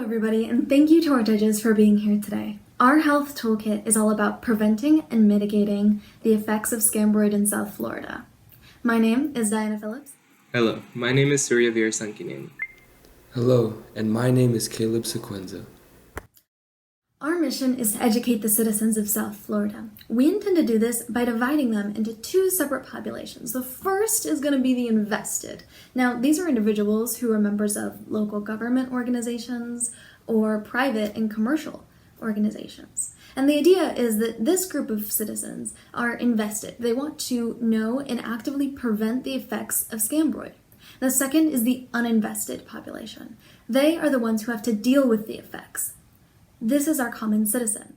everybody, and thank you to our judges for being here today. Our health toolkit is all about preventing and mitigating the effects of Scombroid in South Florida. My name is Diana Phillips. Hello, my name is Suryavir Sankineni. Hello, and my name is Caleb Sequenza. Our mission is to educate the citizens of South Florida. We intend to do this by dividing them into two separate populations. The first is going to be the invested. Now, these are individuals who are members of local government organizations or private and commercial organizations. And the idea is that this group of citizens are invested. They want to know and actively prevent the effects of Scombroid. The second is the uninvested population. They are the ones who have to deal with the effects. This is our common citizen.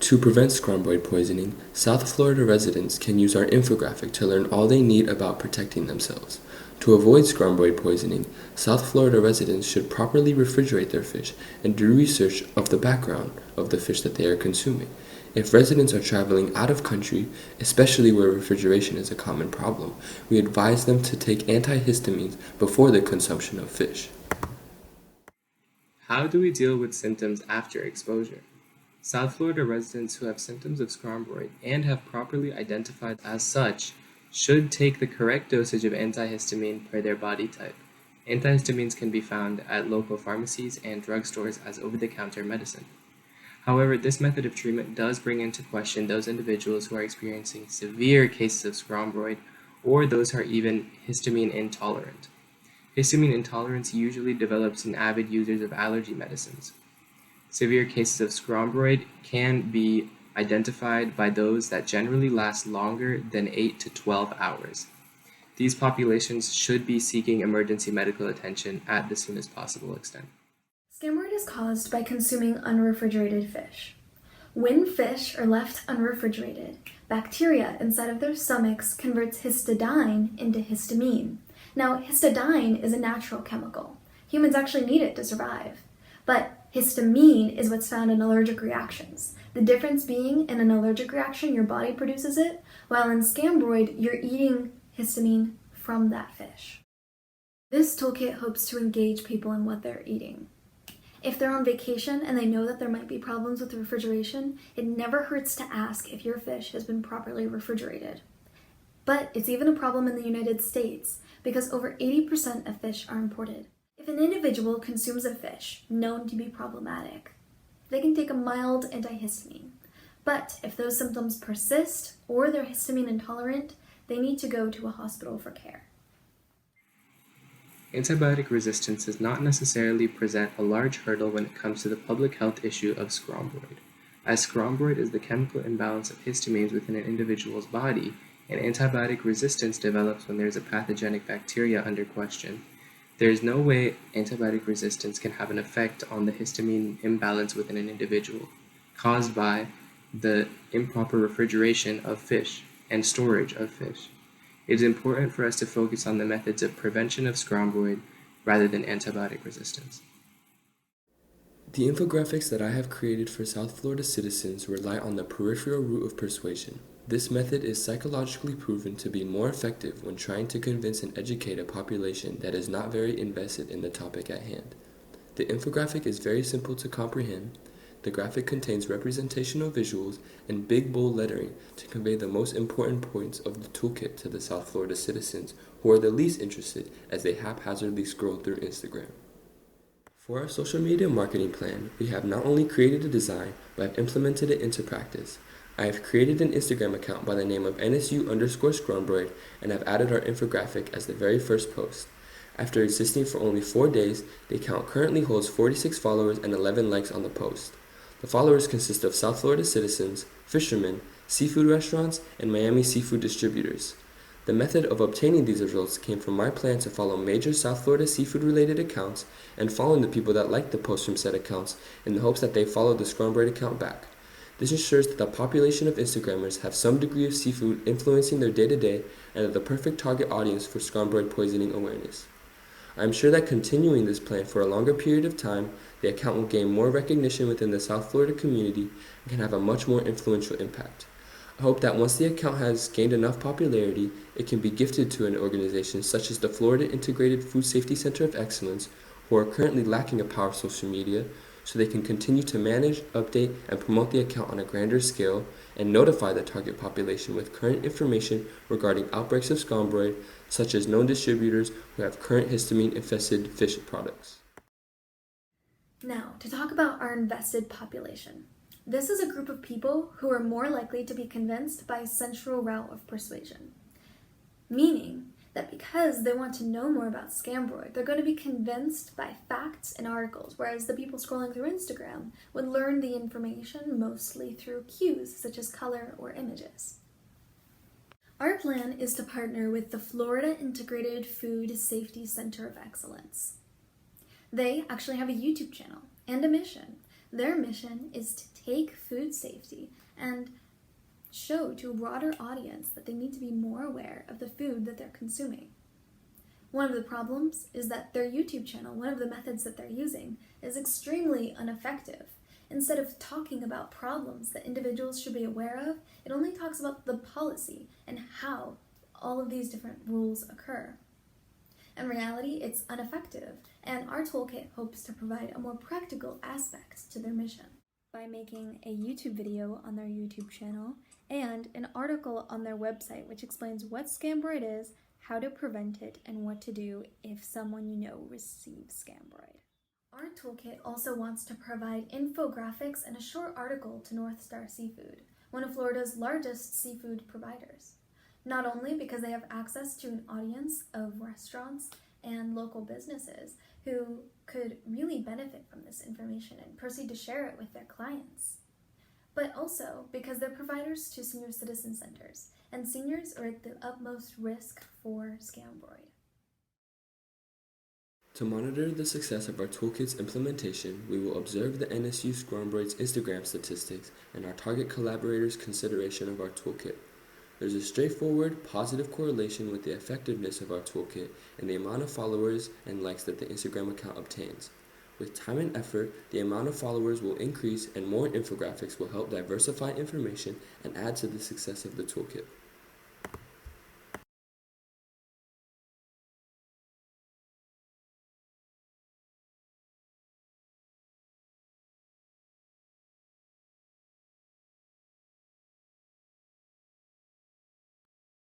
To prevent Scombroid poisoning, South Florida residents can use our infographic to learn all they need about protecting themselves. To avoid Scombroid poisoning, South Florida residents should properly refrigerate their fish and do research of the background of the fish that they are consuming. If residents are traveling out of country, especially where refrigeration is a common problem, we advise them to take antihistamines before the consumption of fish. How do we deal with symptoms after exposure? South Florida residents who have symptoms of Scombroid and have properly identified as such should take the correct dosage of antihistamine per their body type. Antihistamines can be found at local pharmacies and drugstores as over-the-counter medicine. However, this method of treatment does bring into question those individuals who are experiencing severe cases of Scombroid or those who are even histamine intolerant. Histamine intolerance usually develops in avid users of allergy medicines. Severe cases of Scombroid can be identified by those that generally last longer than 8 to 12 hours. These populations should be seeking emergency medical attention at the soonest possible extent. Scombroid is caused by consuming unrefrigerated fish. When fish are left unrefrigerated, bacteria inside of their stomachs converts histidine into histamine. Now, histidine is a natural chemical. Humans actually need it to survive. But histamine is what's found in allergic reactions. The difference being, in an allergic reaction, your body produces it, while in Scombroid, you're eating histamine from that fish. This toolkit hopes to engage people in what they're eating. If they're on vacation and they know that there might be problems with refrigeration, it never hurts to ask if your fish has been properly refrigerated. But it's even a problem in the United States because over 80% of fish are imported. If an individual consumes a fish known to be problematic, they can take a mild antihistamine. But if those symptoms persist or they're histamine intolerant, they need to go to a hospital for care. Antibiotic resistance does not necessarily present a large hurdle when it comes to the public health issue of Scombroid. As Scombroid is the chemical imbalance of histamines within an individual's body, and antibiotic resistance develops when there is a pathogenic bacteria under question. There is no way antibiotic resistance can have an effect on the histamine imbalance within an individual, caused by the improper refrigeration of fish and storage of fish. It is important for us to focus on the methods of prevention of Scombroid rather than antibiotic resistance. The infographics that I have created for South Florida citizens rely on the peripheral route of persuasion. This method is psychologically proven to be more effective when trying to convince and educate a population that is not very invested in the topic at hand. The infographic is very simple to comprehend. The graphic contains representational visuals and big bold lettering to convey the most important points of the toolkit to the South Florida citizens who are the least interested as they haphazardly scroll through Instagram. For our social media marketing plan, we have not only created a design, but have implemented it into practice. I have created an Instagram account by the name of NSU_Scombroid and have added our infographic as the very first post. After existing for only 4 days, the account currently holds 46 followers and 11 likes on the post. The followers consist of South Florida citizens, fishermen, seafood restaurants, and Miami seafood distributors. The method of obtaining these results came from my plan to follow major South Florida seafood-related accounts and following the people that like the posts from said accounts in the hopes that they follow the Scombroid account back. This ensures that the population of Instagrammers have some degree of seafood influencing their day-to-day and are the perfect target audience for Scombroid poisoning awareness. I am sure that continuing this plan for a longer period of time, the account will gain more recognition within the South Florida community and can have a much more influential impact. I hope that once the account has gained enough popularity, it can be gifted to an organization such as the Florida Integrated Food Safety Center of Excellence, who are currently lacking a power of social media, so they can continue to manage, update, and promote the account on a grander scale, and notify the target population with current information regarding outbreaks of Scombroid, such as known distributors who have current histamine-infested fish products. Now, to talk about our invested population. This is a group of people who are more likely to be convinced by a central route of persuasion, meaning that because they want to know more about Scombroid, they're going to be convinced by facts and articles, whereas the people scrolling through Instagram would learn the information mostly through cues such as color or images. Our plan is to partner with the Florida Integrated Food Safety Center of Excellence. They actually have a YouTube channel and a mission. Their mission is to take food safety and show to a broader audience that they need to be more aware of the food that they're consuming. One of the problems is that their YouTube channel, one of the methods that they're using, is extremely ineffective. Instead of talking about problems that individuals should be aware of, it only talks about the policy and how all of these different rules occur. In reality, it's ineffective, and our toolkit hopes to provide a more practical aspect to their mission by making a YouTube video on their YouTube channel and an article on their website which explains what Scombroid is, how to prevent it, and what to do if someone you know receives Scombroid. Our toolkit also wants to provide infographics and a short article to North Star Seafood, one of Florida's largest seafood providers. Not only because they have access to an audience of restaurants and local businesses who could really benefit from this information and proceed to share it with their clients, but also because they're providers to senior citizen centers, and seniors are at the utmost risk for Scombroid. To monitor the success of our toolkit's implementation, we will observe the NSU Scombroid's Instagram statistics and our target collaborators' consideration of our toolkit. There's a straightforward, positive correlation with the effectiveness of our toolkit and the amount of followers and likes that the Instagram account obtains. With time and effort, the amount of followers will increase and more infographics will help diversify information and add to the success of the toolkit.